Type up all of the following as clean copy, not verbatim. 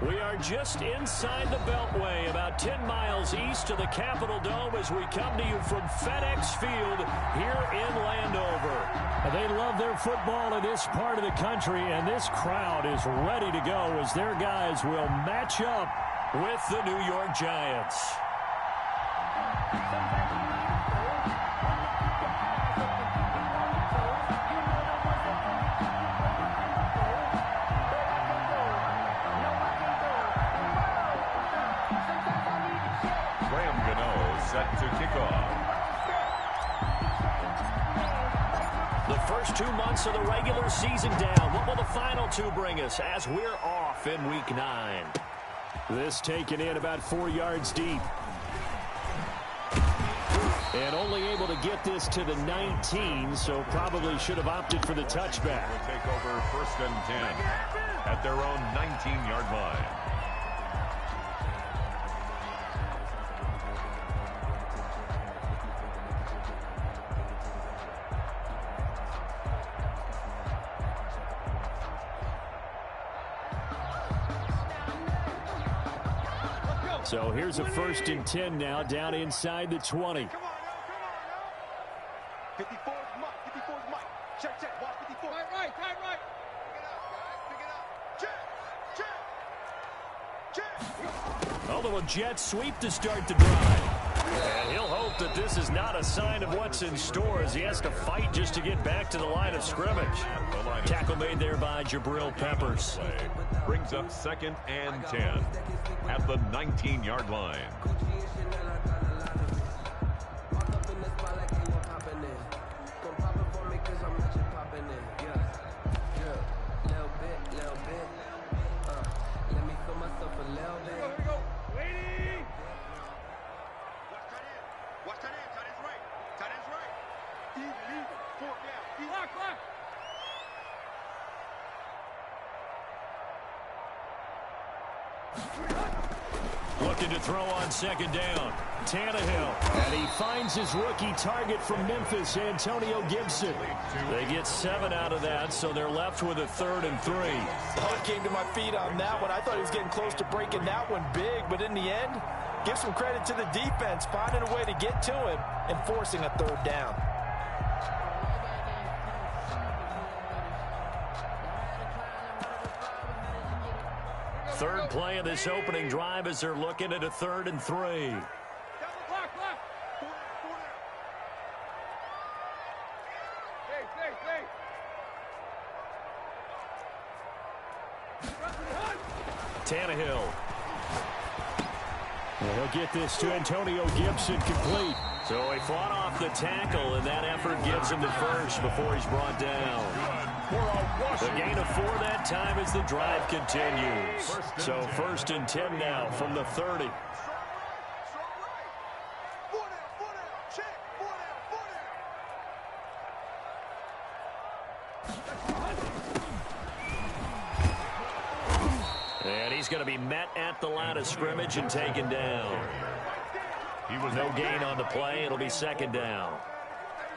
We are just inside the Beltway, about 10 miles east of the Capitol Dome as we come to you from FedEx Field here in Landover. They love their football in this part of the country, and this crowd is ready to go as their guys will match up with the New York Giants. Set to kick off. The first 2 months of the regular season down. What will the final 2 bring us as we're off in Week 9? This taken in about 4 yards deep. And only able to get this to the 19, so probably should have opted for the touchback. Will take over 1st and 10 at their own 19-yard line. So here's a 1st and 10 now, down inside the 20. Come on, now. 54 is Mike. 54 is Mike. Check. Watch 54. Right. Pick it up, guys. Pick it up. Check. A little jet sweep to start the drive. And he'll hope that this is not a sign of what's in store as he has to fight just to get back to the line of scrimmage. Tackle made there by Jabril Peppers. Brings up 2nd and 10 at the 19-yard line. Looking to throw on 2nd down. Tannehill. And he finds his rookie target from Memphis, Antonio Gibson. They get 7 out of that, so they're left with a 3rd and 3. I came to my feet on that one. I thought he was getting close to breaking that one big, but in the end, give some credit to the defense, finding a way to get to him and forcing a 3rd down. Third play of this opening drive as they're looking at a 3rd and 3. Tannehill. And he'll get this to Antonio Gibson complete. So he fought off the tackle, and that effort gets him to 1st before he's brought down. The gain of 4 that time as the drive continues. So 1st and 10 now from the 30. And he's going to be met at the line of scrimmage and taken down. No gain on the play. It'll be 2nd down.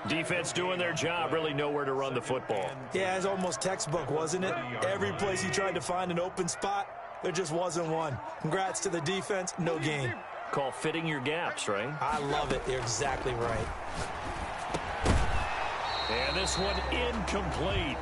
Defense doing their job, really nowhere to run the football. Yeah, it's almost textbook, wasn't it? Every place he tried to find an open spot, there just wasn't one. Congrats to the defense, no gain. Call fitting your gaps, right? I love it. You're exactly right. And this one incomplete.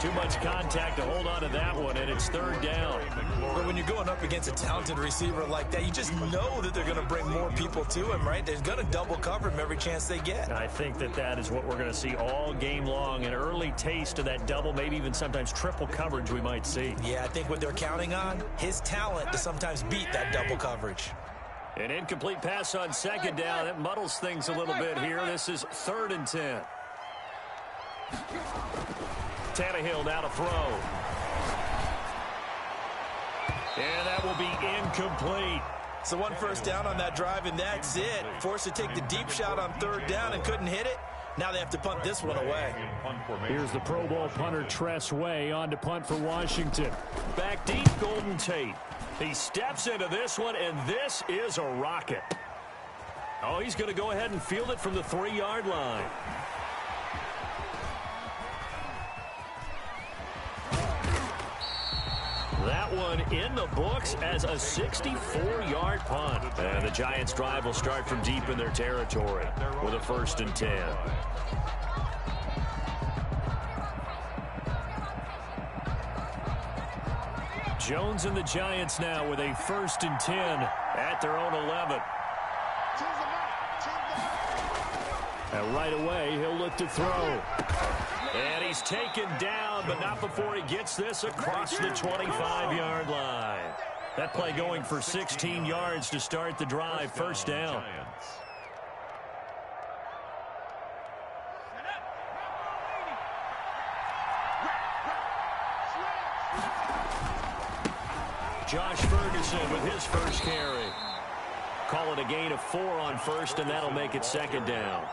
Too much contact to hold on to that one, and it's 3rd down. But when you're going up against a talented receiver like that, you just know that they're going to bring more people to him, right? They're going to double cover him every chance they get. I think that is what we're going to see all game long, an early taste of that double, maybe even sometimes triple coverage we might see. Yeah, I think what they're counting on, his talent to sometimes beat that double coverage. An incomplete pass on 2nd down. That muddles things a little bit here. This is 3rd and 10. Tannehill now to throw. And that will be incomplete. So 1 first down on that drive, and that's it. Forced to take the deep shot on 3rd down and couldn't hit it. Now they have to punt this one away. Here's the Pro Bowl punter Tress Way on to punt for Washington. Back deep, Golden Tate. He steps into this one, and this is a rocket. Oh, he's going to go ahead and field it from the 3-yard line. That one in the books as a 64-yard punt. And the Giants' drive will start from deep in their territory with a 1st and 10. Jones and the Giants now with a 1st and 10 at their own 11. And right away, he'll look to throw. And he's taken down, but not before he gets this across the 25-yard line. That play going for 16 yards to start the drive. 1st down. Josh Ferguson with his first carry. Call it a gain of 4 on 1st, and that'll make it 2nd down.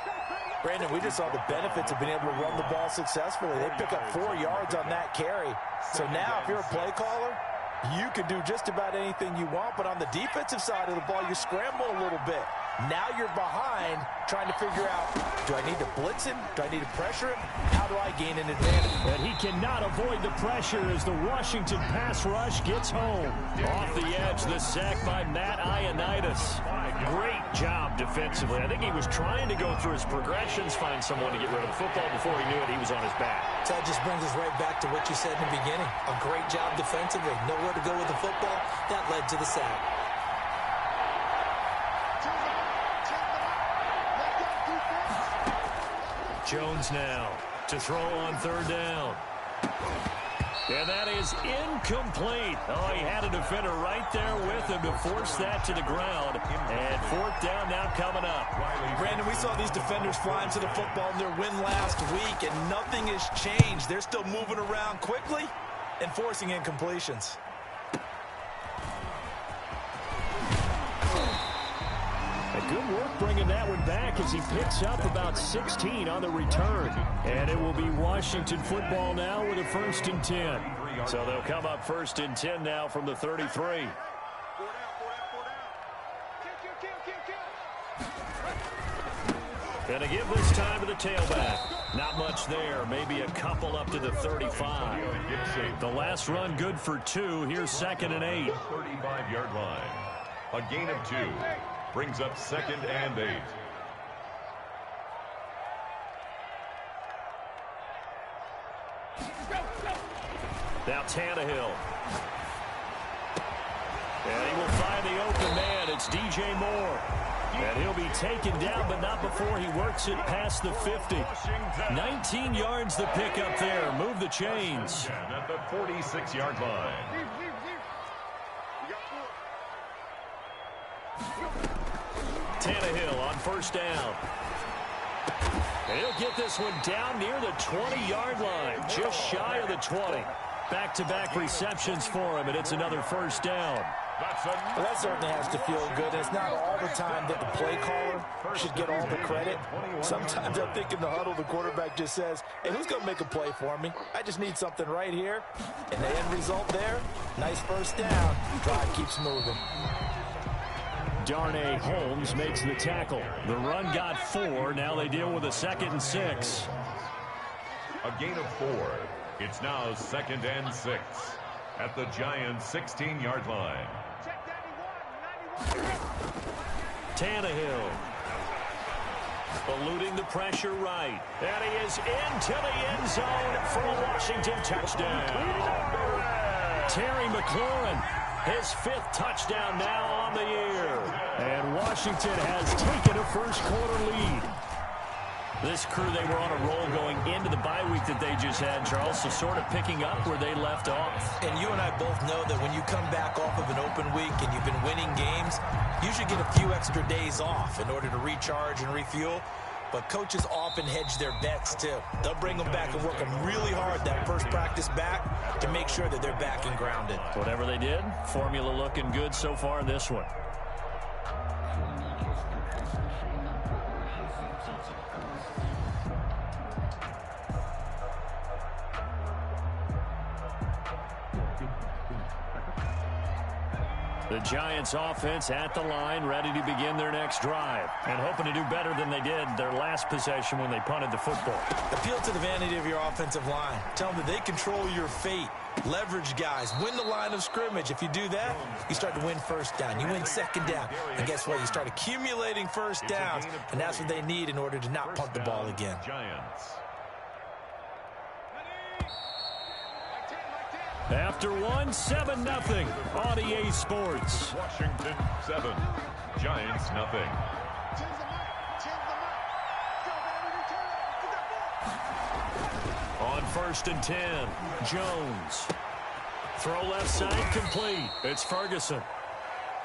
Brandon, we just saw the benefits of being able to run the ball successfully. They pick up 4 yards on that carry. So now if you're a play caller, you can do just about anything you want. But on the defensive side of the ball, you scramble a little bit. Now you're behind trying to figure out, do I need to blitz him? Do I need to pressure him? How do I gain an advantage? And he cannot avoid the pressure as the Washington pass rush gets home. Off the edge, the sack by Matt Ioannidis. Great job defensively. I think he was trying to go through his progressions, find someone to get rid of the football. Before he knew it, he was on his back. So that just brings us right back to what you said in the beginning. A great job defensively. Nowhere to go with the football. That led to the sack. Jones now to throw on 3rd down. And that is incomplete. Oh, he had a defender right there with him to force that to the ground. And 4th down now coming up. Brandon, we saw these defenders flying to the football in their win last week, and nothing has changed. They're still moving around quickly and forcing incompletions. Good work bringing that one back as he picks up about 16 on the return. And it will be Washington football now with a 1st and 10. So they'll come up 1st and 10 now from the 33. Gonna give this time to the tailback. Not much there. Maybe a couple up to the 35. The last run good for 2. Here's 2nd and 8. 35-yard line. A gain of 2. Brings up 2nd and 8. Now Tannehill. And he will find the open man. It's DJ Moore. And he'll be taken down, but not before he works it past the 50. 19 yards the pickup there. Move the chains. At the 46-yard line. Tannehill on 1st down. And he'll get this one down near the 20-yard line, just shy of the 20. Back-to-back receptions for him, and it's another 1st down. Well, that certainly has to feel good. It's not all the time that the play caller should get all the credit. Sometimes I think in the huddle, the quarterback just says, hey, who's going to make a play for me? I just need something right here. And the end result there, nice 1st down. Drive keeps moving. Darnay Holmes makes the tackle. The run got 4. Now they deal with a 2nd and 6. A gain of 4. It's now 2nd and 6 at the Giants' 16-yard line. Tannehill eluding the pressure right. And he is into the end zone for a Washington touchdown. Terry McLaurin, his 5th touchdown now on the year. And Washington has taken a first-quarter lead. This crew, they were on a roll going into the bye week that they just had, Charles, so sort of picking up where they left off. And you and I both know that when you come back off of an open week and you've been winning games, you should get a few extra days off in order to recharge and refuel. But coaches often hedge their bets, too. They'll bring them back and work them really hard that first practice back to make sure that they're back and grounded. Whatever they did, formula looking good so far in this one. The Giants offense at the line, ready to begin their next drive, and hoping to do better than they did their last possession when they punted the football. Appeal to the vanity of your offensive line. Tell them that they control your fate. Leverage guys. Win the line of scrimmage. If you do that, you start to win first down. You win second down. And guess what? You start accumulating first downs, and that's what they need in order to not punt the ball again. Giants. After 7-0 on EA Sports. Washington 7, Giants nothing. On 1st and 10, Jones. Throw left side complete. It's Ferguson.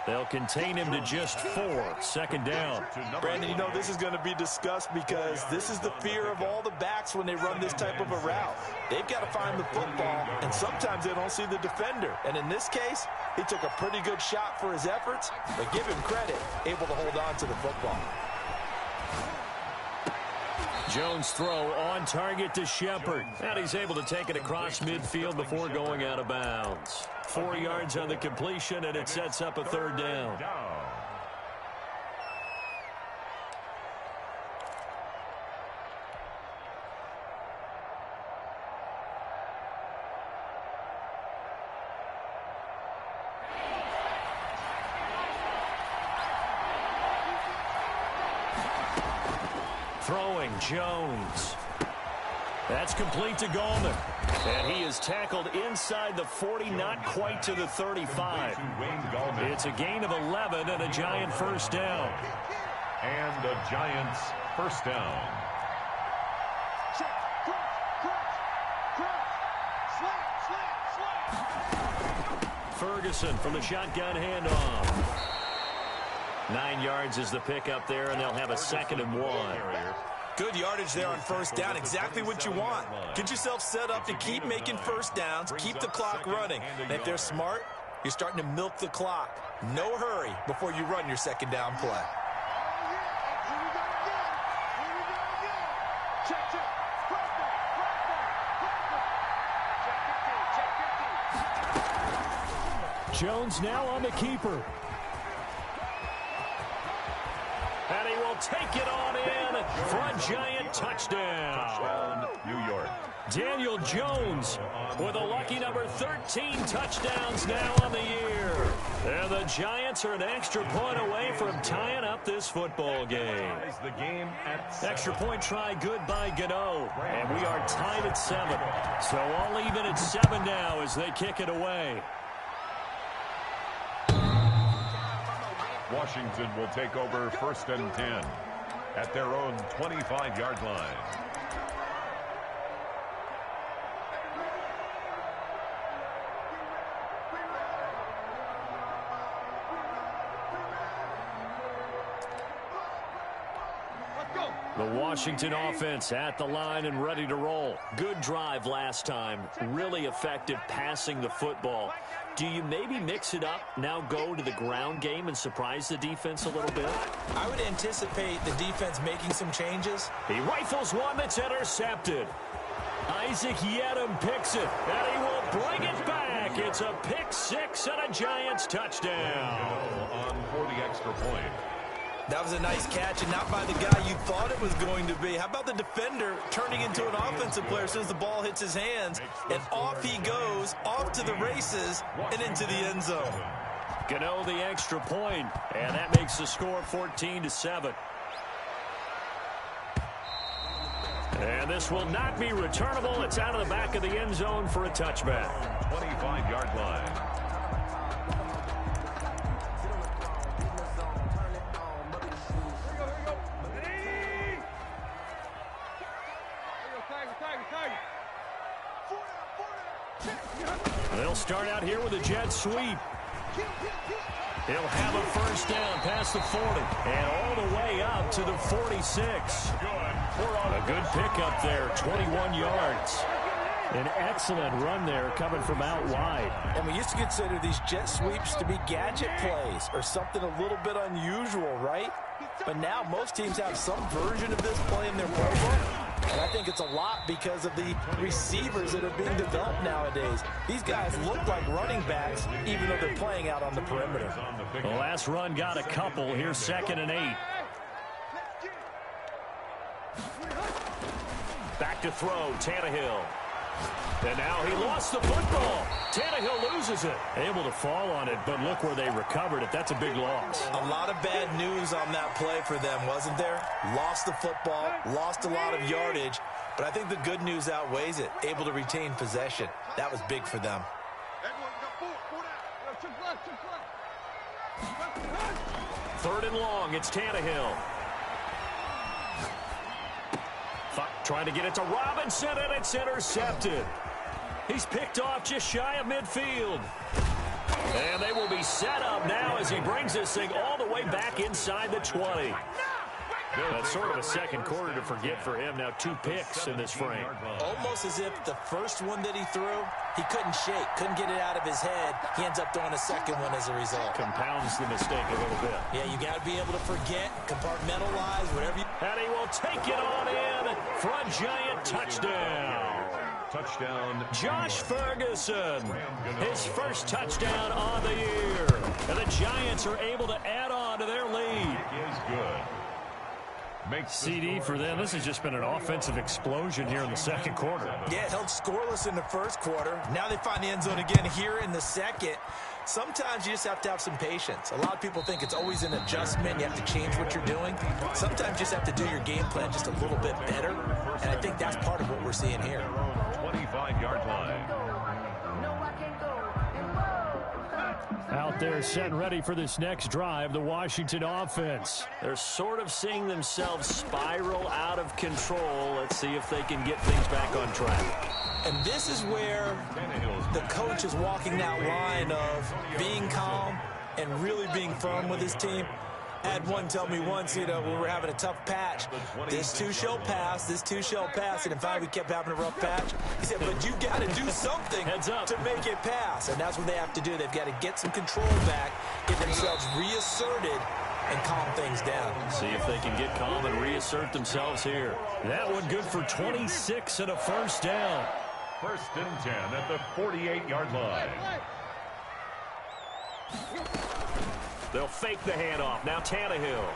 They'll contain him to just 4. Second down. Brandon, you know this is going to be discussed because this is the fear of all the backs when they run this type of a route. They've got to find the football, and sometimes they don't see the defender. And in this case, he took a pretty good shot for his efforts, but give him credit, able to hold on to the football. Jones' throw on target to Shepard. And he's able to take it across midfield before going out of bounds. 4 yards on the completion, and it sets up a third down. Throwing Jones. That's complete to Gallman. And he is tackled inside the 40, not quite to the 35. It's a gain of 11 and a Giant first down. And the Giants first down. Ferguson from the shotgun handoff. 9 yards is the pickup there, and they'll have a 2nd and 1. Good yardage there on first down. Exactly what you want. Get yourself set up to keep making first downs, keep the clock running. And if they're smart, you're starting to milk the clock. No hurry before you run your second down play. Jones now on the keeper. And he will take it on in for a Giant touchdown. New York. Daniel Jones with a lucky number 13 touchdowns now on the year. And the Giants are an extra point away from tying up this football game. The game at 7. Extra point try good by Gano. And we are tied at 7. So all even at 7 now as they kick it away. Washington will take over 1st and 10 at their own 25-yard line. The Washington offense at the line and ready to roll. Good drive last time. Really effective passing the football. Do you maybe mix it up, now go to the ground game and surprise the defense a little bit? I would anticipate the defense making some changes. He rifles one that's intercepted. Isaac Yedem picks it, and he will bring it back. It's a pick 6 and a Giants touchdown. On for the extra point. That was a nice catch, and not by the guy you thought it was going to be. How about the defender turning into an offensive player as soon as the ball hits his hands, and off he goes, off to the races, and into the end zone. Gano the extra point, and that makes the score 14-7. And this will not be returnable. It's out of the back of the end zone for a touchback. 25-yard line. They'll start out here with a jet sweep. He'll have a first down past the 40 and all the way up to the 46. A good pickup there, 21 yards. An excellent run there coming from out wide. And we used to consider these jet sweeps to be gadget plays or something a little bit unusual, right? But now most teams have some version of this play in their playbook, and I think it's it's a lot because of the receivers that are being developed nowadays. These guys look like running backs, even though they're playing out on the perimeter. The last run got a couple. Here's 2nd and 8. Back to throw, Tannehill. And now he lost the football. Tannehill loses it. Able to fall on it, but look where they recovered it. That's a big loss. A lot of bad news on that play for them, wasn't there? Lost the football, lost a lot of yardage, but I think the good news outweighs it. Able to retain possession. That was big for them. 3rd and long, it's Tannehill. Trying to get it to Robinson, and it's intercepted. He's picked off just shy of midfield. And they will be set up now as he brings this thing all the way back inside the 20. That's sort of a second quarter to forget for him. Now 2 picks in this frame. Almost as if the first one that he threw, he couldn't shake, couldn't get it out of his head. He ends up throwing a second one as a result. Compounds the mistake a little bit. Yeah, you got to be able to forget, compartmentalize, whatever you... And he will take it on in for a giant touchdown. Touchdown. Josh Ferguson, his first touchdown on the year. And the Giants are able to add on to their lead. Is good. CD for them. This has just been an offensive explosion here in the second quarter. Yeah, held scoreless in the first quarter. Now they find the end zone again here in the second. Sometimes you just have to have some patience. A lot of people think it's always an adjustment. You have to change what you're doing. Sometimes you just have to do your game plan just a little bit better. And I think that's part of what we're seeing here. 25-yard line. Out there set ready for this next drive, the Washington offense. They're sort of seeing themselves spiral out of control. Let's see if they can get things back on track. And this is where the coach is walking that line of being calm and really being firm with his team. I had one tell me once, when we were having a tough patch, this too shall pass, this too shall pass. And in fact, we kept having a rough patch. He said, but you got to do something to make it pass. And that's what they have to do. They've got to get some control back, get themselves reasserted, and calm things down. See if they can get calm and reassert themselves here. That one good for 26 and a first down. 1st and 10 at the 48-yard line. They'll fake the handoff. Now Tannehill.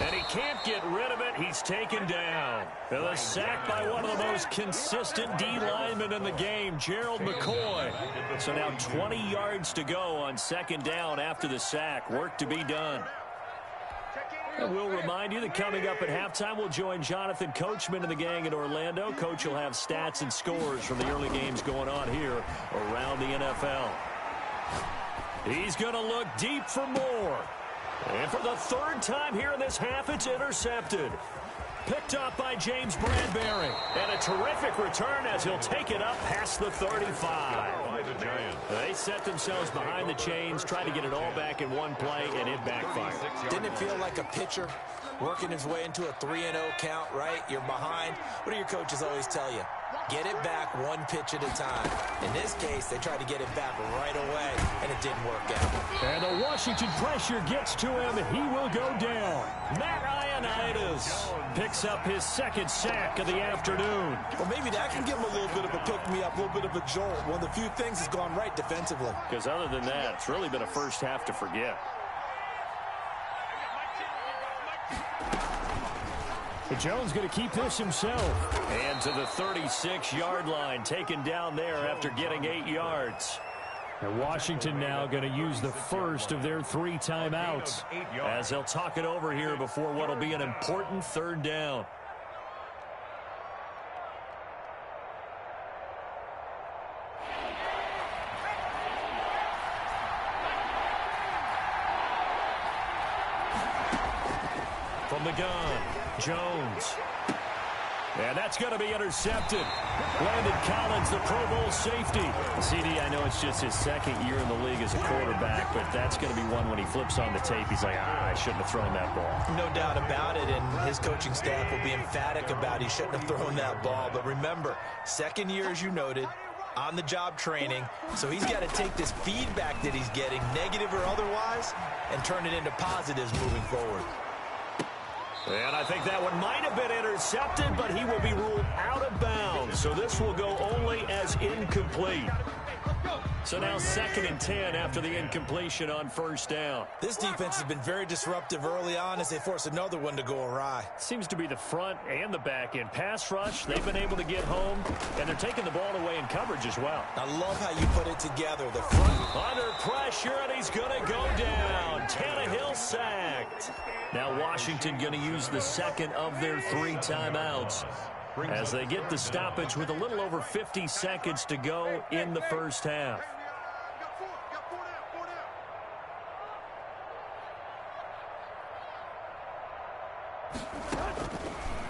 And he can't get rid of it. He's taken down. And a sack by one of the most consistent D linemen in the game, Gerald McCoy. So now 20 yards to go on 2nd down after the sack. Work to be done. And we'll remind you that coming up at halftime, we'll join Jonathan Coachman and the gang in Orlando. Coach will have stats and scores from the early games going on here around the NFL. He's going to look deep for more. And for the 3rd time here in this half, it's intercepted. Picked up by James Bradbury. And a terrific return as he'll take it up past the 35. They set themselves behind the chains, trying to get it all back in one play, and it backfired. Didn't it feel like a pitcher working his way into a 3-0 count, right? You're behind. What do your coaches always tell you? Get it back one pitch at a time. In this case, they tried to get it back right away, and it didn't work out. And the Washington pressure gets to him, and he will go down. Matt Ioannidis picks up his 2nd sack of the afternoon. Well, maybe that can give him a little bit of a pick-me-up, a little bit of a jolt. One of the few things has gone right defensively. Because other than that, it's really been a first half to forget. But Jones going to keep this himself. And to the 36-yard line, taken down there after getting 8 yards. And Washington now going to use the first of their 3 timeouts as they'll talk it over here before what will be an important 3rd down. From the gun, Jones. And that's going to be intercepted. Landon Collins, the Pro Bowl safety. CD, I know it's just his 2nd year in the league as a quarterback, but that's going to be one when he flips on the tape. He's like, I shouldn't have thrown that ball. No doubt about it, and his coaching staff will be emphatic about he shouldn't have thrown that ball. But remember, 2nd year, as you noted, on-the-job training. So he's got to take this feedback that he's getting, negative or otherwise, and turn it into positives moving forward. And I think that one might have been intercepted, but he will be ruled out of bounds. So this will go only as incomplete. So now 2nd and 10 after the incompletion on 1st down. This defense has been very disruptive early on as they force another one to go awry. Seems to be the front and the back end. Pass rush, they've been able to get home, and they're taking the ball away in coverage as well. I love how you put it together. The front. Under pressure, and he's going to go down. Tannehill sacked. Now Washington going to use the 2nd of their 3 timeouts as they get the stoppage with a little over 50 seconds to go in the 1st half.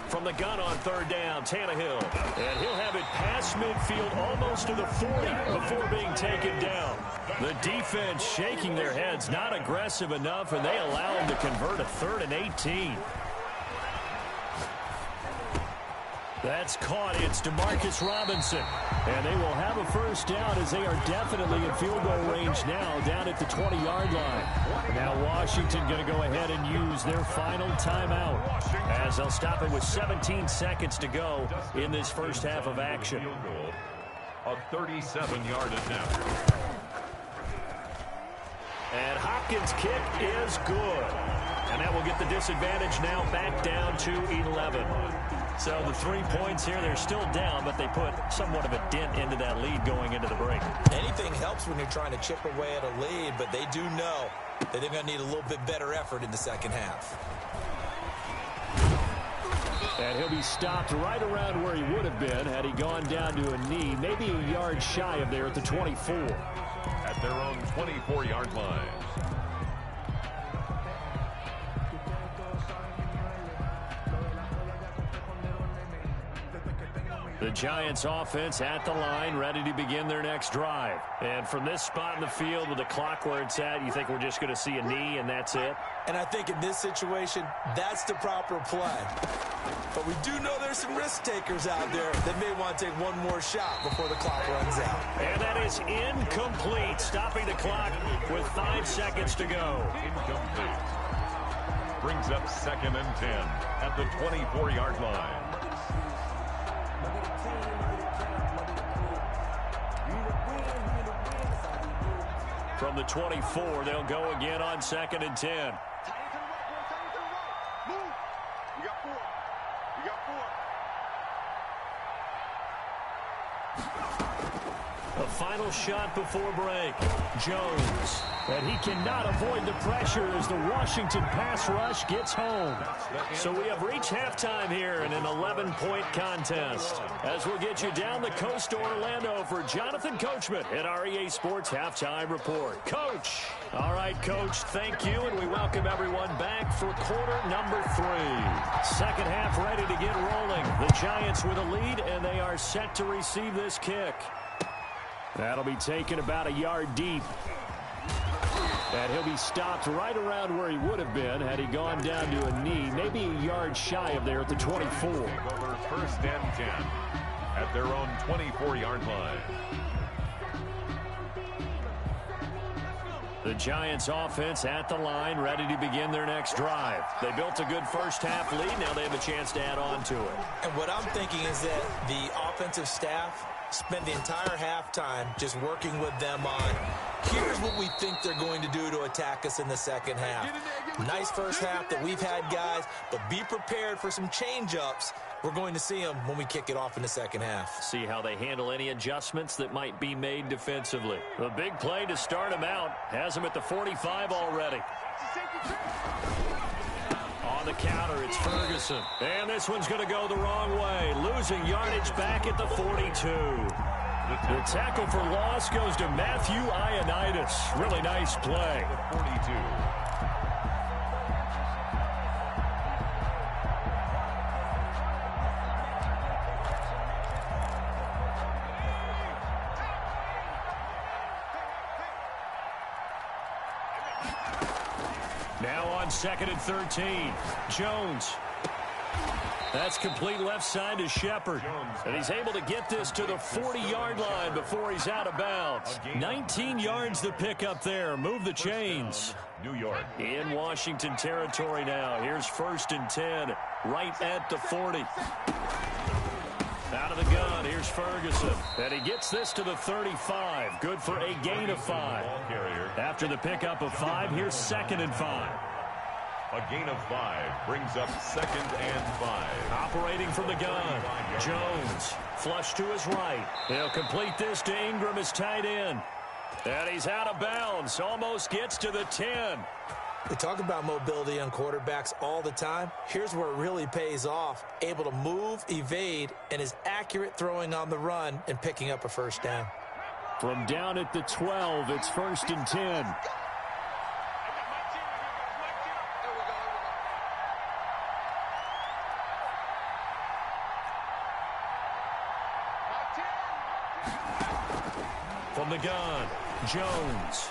From the gun on 3rd down, Tannehill. And he'll have it past midfield almost to the 40 before being taken down. The defense shaking their heads, not aggressive enough, and they allow him to convert a 3rd and 18. That's caught. It's DeMarcus Robinson. And they will have a 1st down as they are definitely in field goal range now down at the 20-yard line. Now Washington going to go ahead and use their final timeout as they'll stop it with 17 seconds to go in this 1st half of action. A 37-yard attempt. And Hopkins' kick is good. And that will get the disadvantage now back down to 11. So the 3 points here, they're still down, but they put somewhat of a dent into that lead going into the break. Anything helps when you're trying to chip away at a lead, but they do know that they're going to need a little bit better effort in the 2nd half. And he'll be stopped right around where he would have been had he gone down to a knee, maybe a yard shy of there at the 24. At their own 24-yard line. The Giants offense at the line, ready to begin their next drive. And from this spot in the field with the clock where it's at, you think we're just going to see a knee and that's it? And I think in this situation, that's the proper play. But we do know there's some risk takers out there that may want to take one more shot before the clock runs out. And that is incomplete, stopping the clock with 5 seconds to go. Incomplete. Brings up 2nd and 10 at the 24-yard line. From the 24, they'll go again on 2nd and 10. The final shot before break. Jones. And he cannot avoid the pressure as the Washington pass rush gets home. So we have reached halftime here in an 11-point contest. As we'll get you down the coast to Orlando for Jonathan Coachman at our EA Sports Halftime Report. Coach. All right, Coach, thank you, and we welcome everyone back for quarter number 3. 2nd half ready to get rolling. The Giants with a lead, and they are set to receive this kick. That'll be taken about a yard deep. And he'll be stopped right around where he would have been had he gone down to a knee, maybe a yard shy of there at the 24. Over 1st and 10 at their own 24-yard line. The Giants offense at the line, ready to begin their next drive. They built a good 1st half lead. Now they have a chance to add on to it. And what I'm thinking is that the offensive staff spent the entire halftime just working with them on, here's what we think they're going to do to attack us in the 2nd half. Nice 1st half that we've had, guys, but be prepared for some change-ups. We're going to see them when we kick it off in the 2nd half. See how they handle any adjustments that might be made defensively. The big play to start him out has him at the 45 already. On the counter, it's Ferguson. And this one's going to go the wrong way. Losing yardage back at the 42. The tackle for loss goes to Matthew Ioannidis. Really nice play. 42. Now on 2nd and 13. Jones. That's complete left side to Shepard. And he's able to get this to the 40-yard line before he's out of bounds. 19 yards to pick up there. Move the chains. New York. In Washington territory now. Here's 1st and 10, right at the 40. Out of the gun, here's Ferguson. And he gets this to the 35. Good for a gain of 5. After the pickup of 5, here's 2nd and 5. A gain of 5 brings up 2nd and 5. Operating from the gun, Jones. Flush to his right. He'll complete this to Ingram, his tight end. And he's out of bounds. Almost gets to the 10. We talk about mobility on quarterbacks all the time. Here's where it really pays off. Able to move, evade, and is accurate throwing on the run and picking up a 1st down. From down at the 12, it's 1st and 10. From the gun, Jones.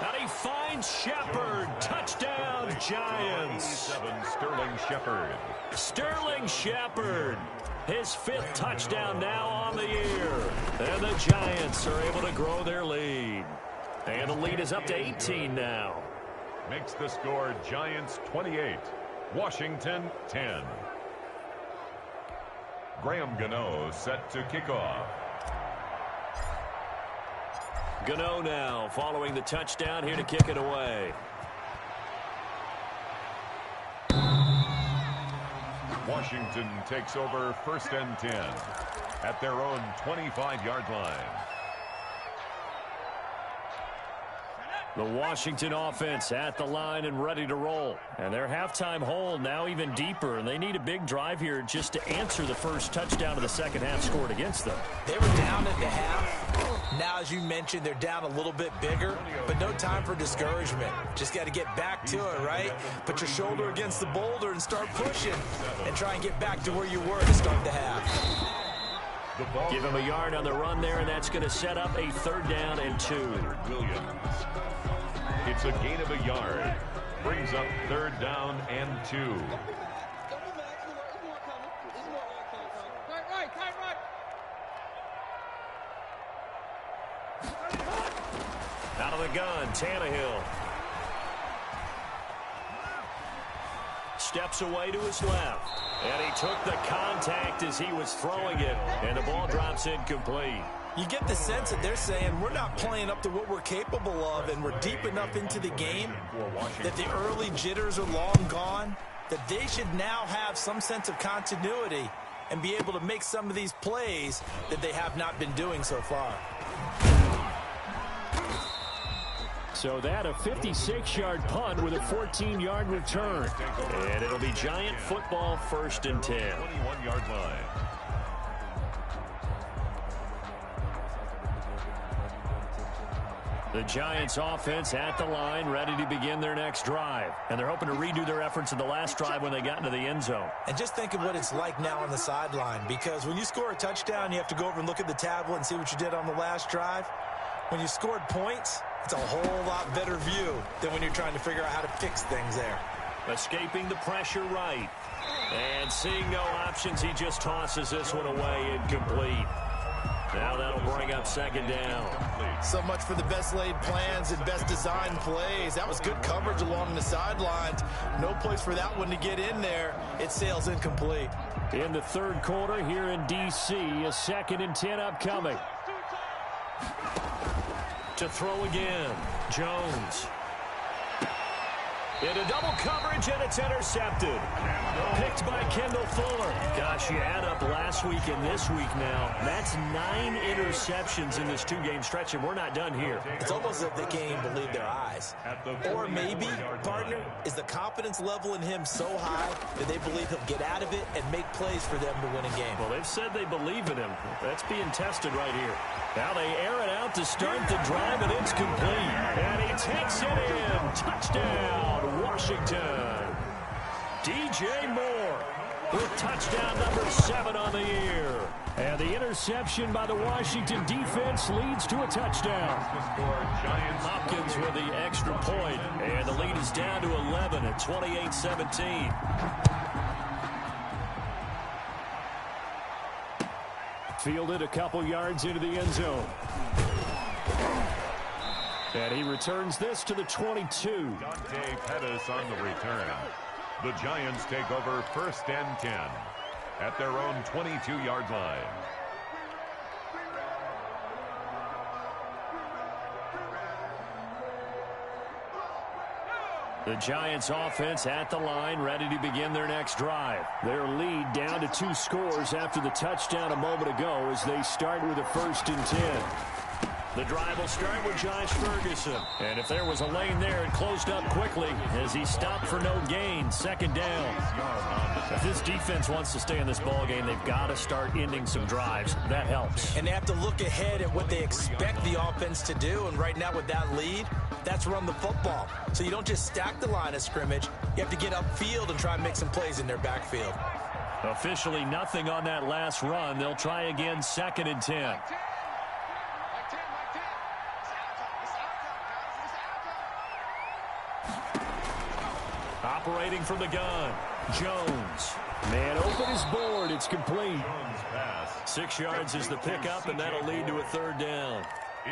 And he finds Shepard. Touchdown, Giants. Sterling Shepard. Sterling Shepard. His 5th touchdown now on the year. And the Giants are able to grow their lead. And the lead is up to 18 now. Makes the score Giants 28, Washington 10. Graham Gano set to kick off. Gano now following the touchdown here to kick it away. Washington takes over 1st and 10 at their own 25-yard line. The Washington offense at the line and ready to roll. And their halftime hole now even deeper, and they need a big drive here just to answer the first touchdown of the second half scored against them. They were down at the half. Now, as you mentioned, they're down a little bit bigger, but no time for discouragement. Just got to get back to it, right? Put your shoulder against the boulder and start pushing and try and get back to where you were to start the half. Give him a yard on the run there, and that's going to set up a 3rd down and 2. Williams. It's a gain of a yard. Brings up 3rd down and 2. Out of the gun, Tannehill. Steps away to his left. And he took the contact as he was throwing it. And the ball drops incomplete. You get the sense that they're saying we're not playing up to what we're capable of, and we're deep enough into the game that the early jitters are long gone, that they should now have some sense of continuity and be able to make some of these plays that they have not been doing so far. So that a 56-yard punt with a 14-yard return. And it'll be Giant football 1st and 10. 21-yard line. The Giants offense at the line, ready to begin their next drive. And they're hoping to redo their efforts in the last drive when they got into the end zone. And just think of what it's like now on the sideline, because when you score a touchdown, you have to go over and look at the tablet and see what you did on the last drive. When you scored points, it's a whole lot better view than when you're trying to figure out how to fix things there. Escaping the pressure right. And seeing no options, he just tosses this one away, incomplete. Now that'll bring up 2nd down. So much for the best laid plans and best designed plays. That was good coverage along the sidelines. No place for that one to get in there. It sails incomplete. In the 3rd quarter here in D.C., a 2nd and 10 upcoming. To throw again, Jones. Into double coverage, and it's intercepted. Picked by Kendall Fuller. Gosh, you add up last week and this week now. That's 9 interceptions in this 2-game stretch, and we're not done here. It's almost as if they can't even believe their eyes. Or maybe, partner, is the confidence level in him so high that they believe he'll get out of it and make plays for them to win a game. Well, they've said they believe in him. That's being tested right here. Now they air it out to start the drive, and it's complete. And he takes it in. Touchdown, Washington. DJ Moore with touchdown number 7 on the year. And the interception by the Washington defense leads to a touchdown. Hopkins with the extra point, and the lead is down to 11 at 28-17. Fielded a couple yards into the end zone. And he returns this to the 22. Dante Pettis on the return. The Giants take over 1st and 10 at their own 22-yard line. The Giants offense at the line, ready to begin their next drive. Their lead down to 2 scores after the touchdown a moment ago as they start with a 1st and 10. The drive will start with Josh Ferguson. And if there was a lane there, it closed up quickly as he stopped for no gain. 2nd down. If this defense wants to stay in this ballgame, they've got to start ending some drives. That helps. And they have to look ahead at what they expect the offense to do. And right now with that lead, that's run the football. So you don't just stack the line of scrimmage. You have to get upfield and try and make some plays in their backfield. Officially nothing on that last run. They'll try again 2nd and 10. Operating from the gun, Jones. Man open is board. It's complete. 6 yards is the pickup, and that'll lead to a 3rd down.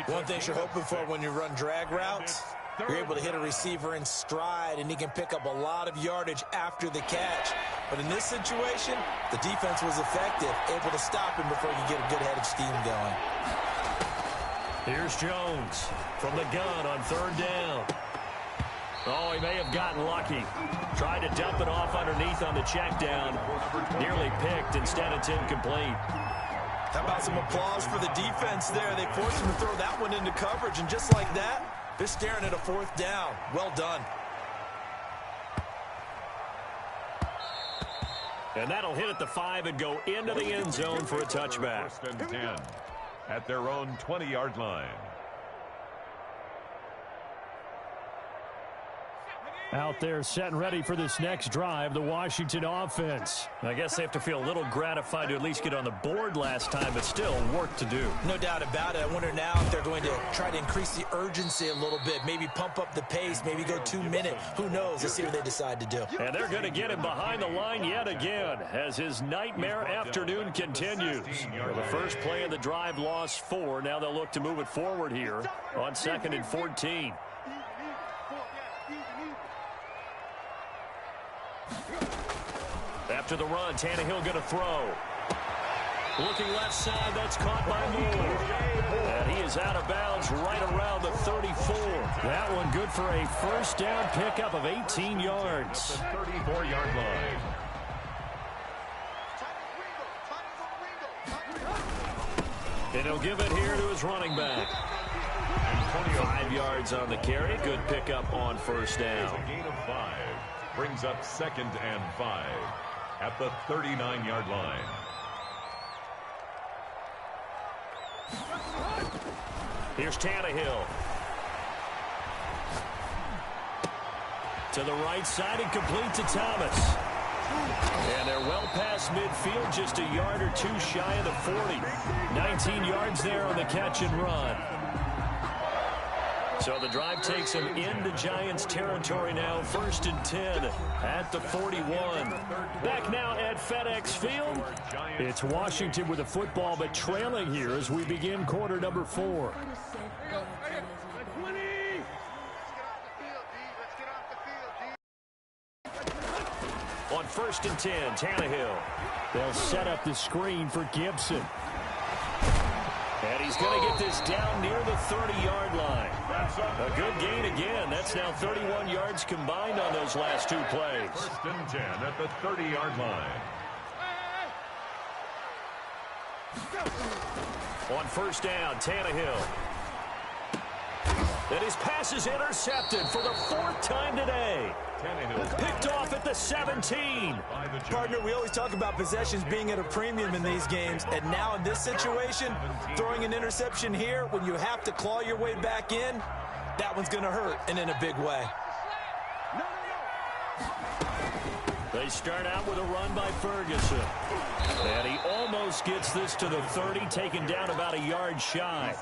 One thing you're hoping for when you run drag routes, you're able to hit a receiver in stride, and he can pick up a lot of yardage after the catch. But in this situation, the defense was effective, able to stop him before you get a good head of steam going. Here's Jones from the gun on 3rd down. Oh, he may have gotten lucky. Tried to dump it off underneath on the check down. Nearly picked. Instead, it's incomplete. How about some applause for the defense there? They forced him to throw that one into coverage, and just like that, they're staring at a 4th down. Well done. And that'll hit at the 5 and go into the end zone for a touchback. 1st and 10 at their own 20-yard line. Out there set and ready for this next drive, the Washington offense. I guess they have to feel a little gratified to at least get on the board last time, but still work to do. No doubt about it. I wonder now if they're going to try to increase the urgency a little bit, maybe pump up the pace, maybe go 2-minute. Who knows? Let's see what they decide to do. And they're going to get him behind the line yet again as his nightmare afternoon continues. Well, the first play of the drive lost 4. Now they'll look to move it forward here on 2nd and 14. After the run, Tannehill going to throw. Looking left side, that's caught by Moore. And he is out of bounds right around the 34. That one good for a 1st down pickup of 18 yards. The 34-yard line. And he'll give it here to his running back. 5 yards on the carry. Good pickup on 1st down. A gain of 5. Brings up 2nd and 5 at the 39-yard line. Here's Tannehill. To the right side and complete to Thomas. And they're well past midfield, just a yard or 2 shy of the 40. 19 yards there on the catch and run. So the drive takes them into Giants territory now. 1st and 10 at the 41. Back now at FedEx Field. It's Washington with the football, but trailing here as we begin quarter number 4. On 1st and 10, Tannehill. They'll set up the screen for Gibson. And he's going to get this down near the 30-yard line. A good gain again. That's now 31 yards combined on those last 2 plays. 1st and 10 at the 30-yard line. On 1st down, Tannehill. And his pass is intercepted for the 4th time today. Picked off at the 17. Partner, we always talk about possessions being at a premium in these games, and now in this situation, throwing an interception here when you have to claw your way back in, that one's going to hurt, and in a big way. They start out with a run by Ferguson. And he almost gets this to the 30, taken down about a yard shy.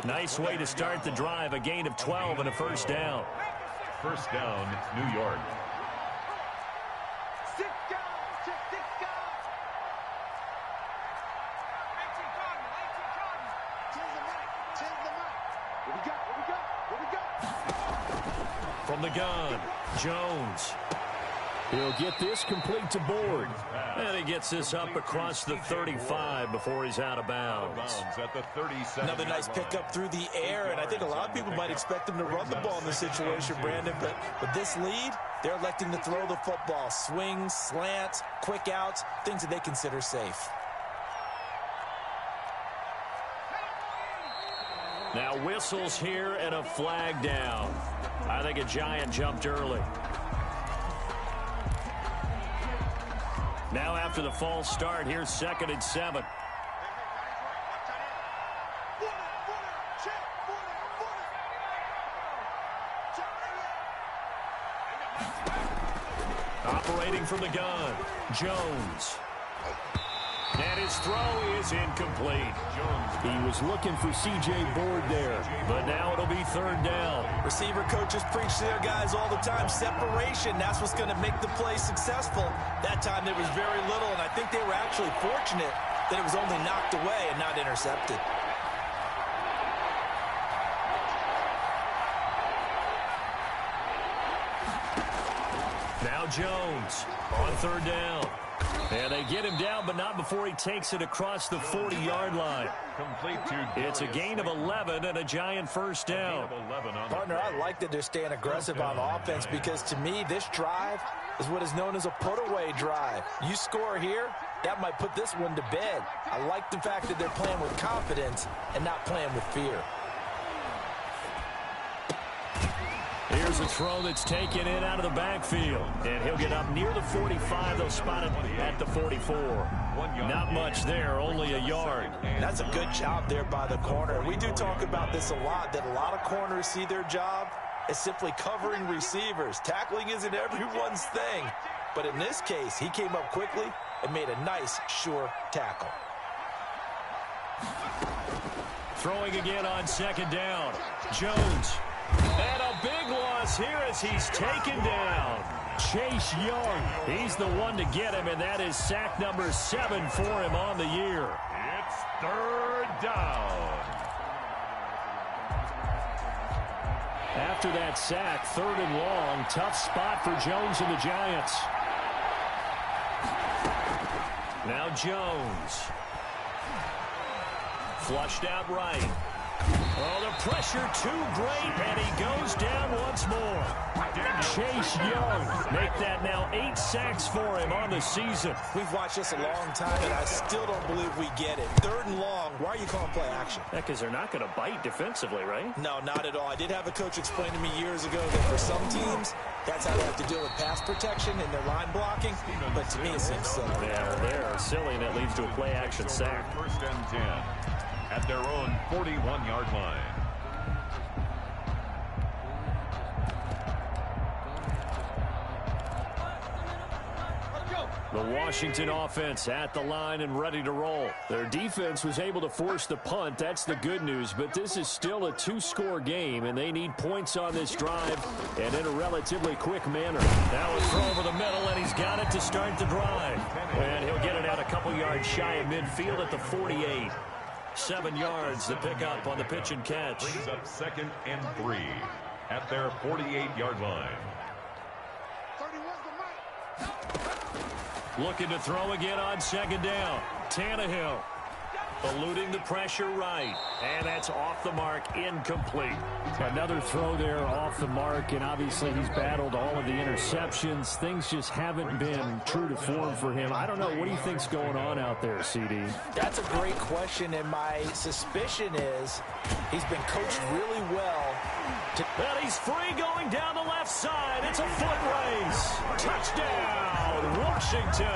Nice way to start the drive, a gain of 12 and a 1st down. 1st down, New York. What we got? from the gun. Jones. He'll get this complete to board. And he gets this up across the 35 before he's out of bounds. At the 37. Another nice pickup through the air, and I think a lot of people might expect him to run the ball in this situation, Brandon, but with this lead, they're electing to throw the football. Swings, slants, quick outs, things that they consider safe. Now whistles here and a flag down. I think a Giant jumped early. Now after the false start, here's 2nd and 7. Operating from the gun, Jones. And his throw is incomplete. He was looking for C.J. Board there. But now it'll be 3rd down. Receiver coaches preach to their guys all the time. Separation, that's what's going to make the play successful. That time there was very little, and I think they were actually fortunate that it was only knocked away and not intercepted. Now Jones on 3rd down. And they get him down, but not before he takes it across the 40-yard line. It's a gain of 11 and a Giant 1st down. Partner, I like that they're staying aggressive on offense because, to me, this drive is what is known as a put-away drive. You score here, that might put this one to bed. I like the fact that they're playing with confidence and not playing with fear. Here's a throw that's taken in out of the backfield. And he'll get up near the 45. They'll spot it at the 44. Not much there, only a yard. That's a good job there by the corner. We do talk about this a lot, that a lot of corners see their job as simply covering receivers. Tackling isn't everyone's thing. But in this case, he came up quickly and made a nice, sure tackle. Throwing again on 2nd down. Jones. And a big loss here as he's taken down. Chase Young, he's the one to get him, and that is sack number 7 for him on the year. It's 3rd down. After that sack, 3rd and long, tough spot for Jones and the Giants. Now Jones. Flushed out right. Oh, the pressure too great, and he goes down once more. Chase Young, make that now 8 sacks for him on the season. We've watched this a long time, and I still don't believe we get it. 3rd and long, why are you calling play action? Yeah, because they're not going to bite defensively, right? No, not at all. I did have a coach explain to me years ago that for some teams, that's how they have to deal with pass protection and their line blocking, but to me it seems silly. Yeah, well, they're silly, and that leads to a play action sack. 1st and 10 at their own 41-yard line. The Washington offense at the line and ready to roll. Their defense was able to force the punt. That's the good news, but this is still a 2-score game, and they need points on this drive and in a relatively quick manner. Now a throw over the middle, and he's got it to start the drive. And he'll get it out a couple yards shy of midfield at the 48. 7 yards to pick up on the pitch and catch. Brings up 2nd and 3 at their 48-yard line. Looking to throw again on 2nd down. Tannehill eluding the pressure right. And that's off the mark, incomplete. Another throw there off the mark, and obviously he's battled all of the interceptions. Things just haven't been true to form for him. I don't know. What do you think's going on out there, CD? That's a great question, and my suspicion is he's been coached really well. Well, he's free going down the left side. It's a foot race. Touchdown, Washington.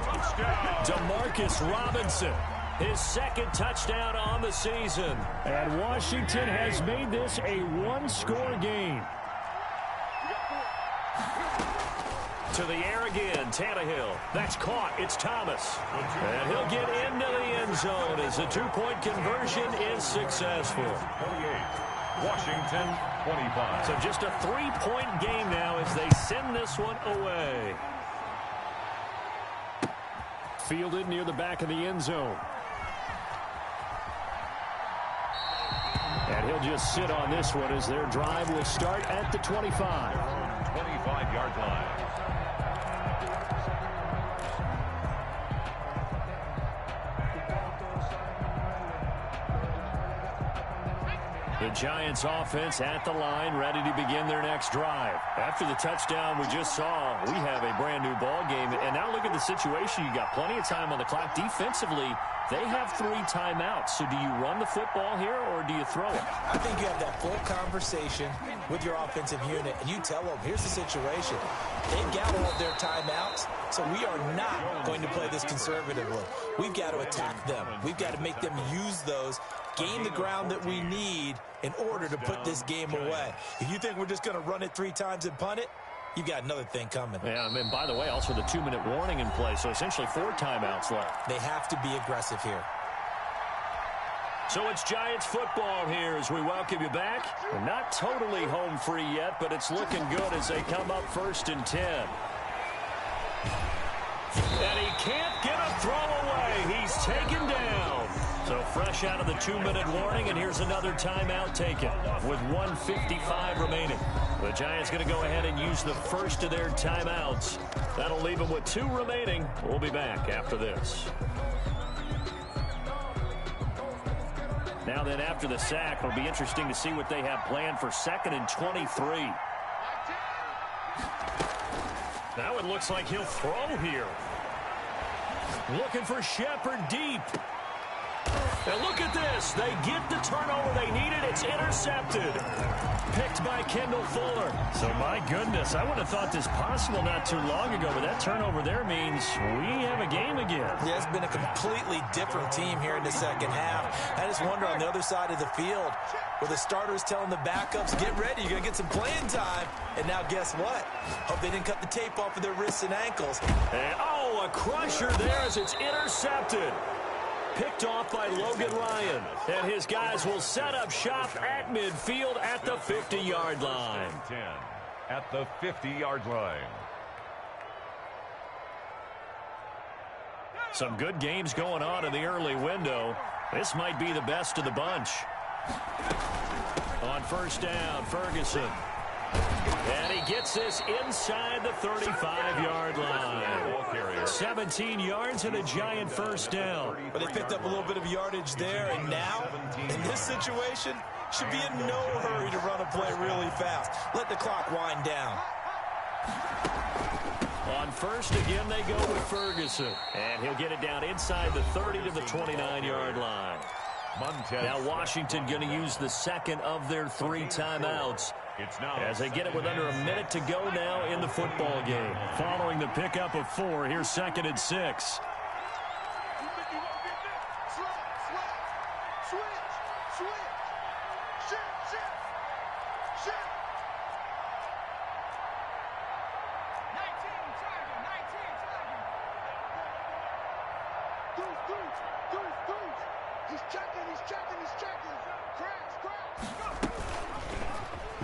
Touchdown. DeMarcus Robinson. His 2nd touchdown on the season. And Washington has made this a 1-score game. To the air again, Tannehill. That's caught. It's Thomas. And he'll get into the end zone as the 2-point conversion is successful. 28. Washington, 25. So just a 3-point game now as they send this one away. Fielded near the back of the end zone. And he'll they'll just sit on this one as their drive will start at the 25. 25-yard line. The Giants offense at the line, ready to begin their next drive. After the touchdown we just saw, we have a brand new ball game. And now look at the situation. You got plenty of time on the clock. Defensively, they have 3 timeouts. So do you run the football here or do you throw it? I think you have that full conversation with your offensive unit, and you tell them, here's the situation. They've got all of their timeouts, so we are not going to play this conservatively. We've got to attack them. We've got to make them use those, gain the ground that we need in order to put this game away. If you think we're just going to run it 3 times and punt it, you've got another thing coming. Yeah, and by the way, also the 2-minute warning in play, so essentially 4 timeouts left. They have to be aggressive here. So it's Giants football here as we welcome you back. We're not totally home free yet, but it's looking good as they come up 1st and 10. And he can't get a throw away. He's taken down. So fresh out of the 2-minute warning, and here's another timeout taken with 1:55 remaining. The Giants going to go ahead and use the first of their timeouts. That'll leave them with 2 remaining. We'll be back after this. Now then, after the sack, it'll be interesting to see what they have planned for 2nd and 23. Now it looks like he'll throw here. Looking for Shepard deep. And look at this. They get the turnover they needed. It's intercepted. Picked by Kendall Fuller. So, my goodness, I would have thought this possible not too long ago, but that turnover there means we have a game again. Yeah, it's been a completely different team here in the second half. I just wonder on the other side of the field, where the starters telling the backups, get ready, you're going to get some playing time. And now guess what? Hope they didn't cut the tape off of their wrists and ankles. And, oh, a crusher there as it's intercepted. Picked off by Logan Ryan. And his guys will set up shop at midfield at the 50-yard line. 10 at the 50-yard line. Some good games going on in the early window. This might be the best of the bunch. On 1st down, Ferguson. And he gets this inside the 35-yard line. 17 yards and a Giant 1st down. But they picked up a little bit of yardage there, and now, in this situation, should be in no hurry to run a play really fast. Let the clock wind down. On 1st, again, they go with Ferguson. And he'll get it down inside the 30 to the 29-yard line. Now Washington going to use the 2nd of their 3 timeouts as they get it with under a minute to go now in the football game. Following the pickup of 4, here's 2nd and 6.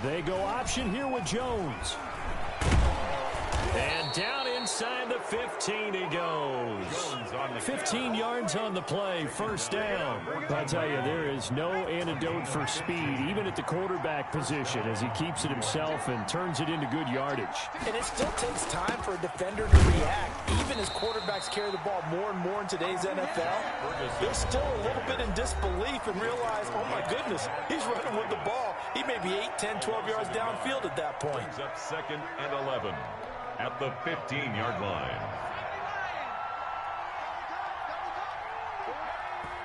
They go option here with Jones. And down inside the 15 he goes. 15 yards on the play, 1st down. I tell you, there is no antidote for speed, even at the quarterback position, as he keeps it himself and turns it into good yardage. And it still takes time for a defender to react. Even as quarterbacks carry the ball more and more in today's NFL, they're still a little bit in disbelief and realize, oh my goodness, he's running with the ball. He may be 8, 10, 12 yards downfield at that point. Brings up 2nd and 11 at the 15-yard line.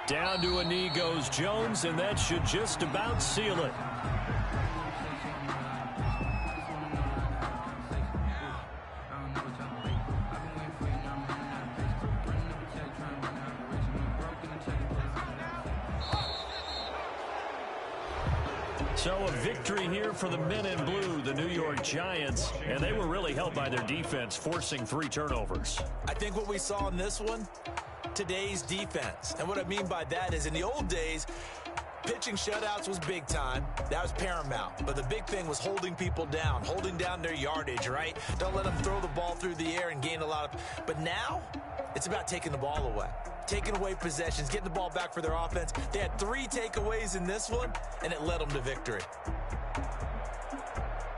Down to a knee goes Jones, and that should just about seal it. So a victory here for the men in blue, the New York Giants, and they were really helped by their defense, forcing 3 turnovers. I think what we saw in this one, today's defense. And what I mean by that is in the old days, pitching shutouts was big time. That was paramount. But the big thing was holding people down, holding down their yardage, right? Don't let them throw the ball through the air and gain a lot of... But now, it's about taking the ball away. taking away possessions, getting the ball back for their offense. They had 3 takeaways in this one, and it led them to victory.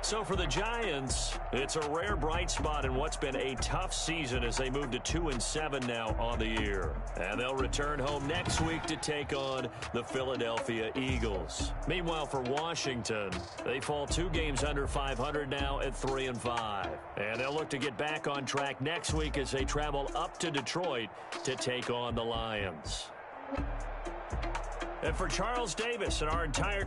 So for the Giants, it's a rare bright spot in what's been a tough season as they move to 2-7 now on the year. And they'll return home next week to take on the Philadelphia Eagles. Meanwhile, for Washington, they fall 2 games under 500 now at 3-5. And they'll look to get back on track next week as they travel up to Detroit to take on the Lions. And for Charles Davis and our entire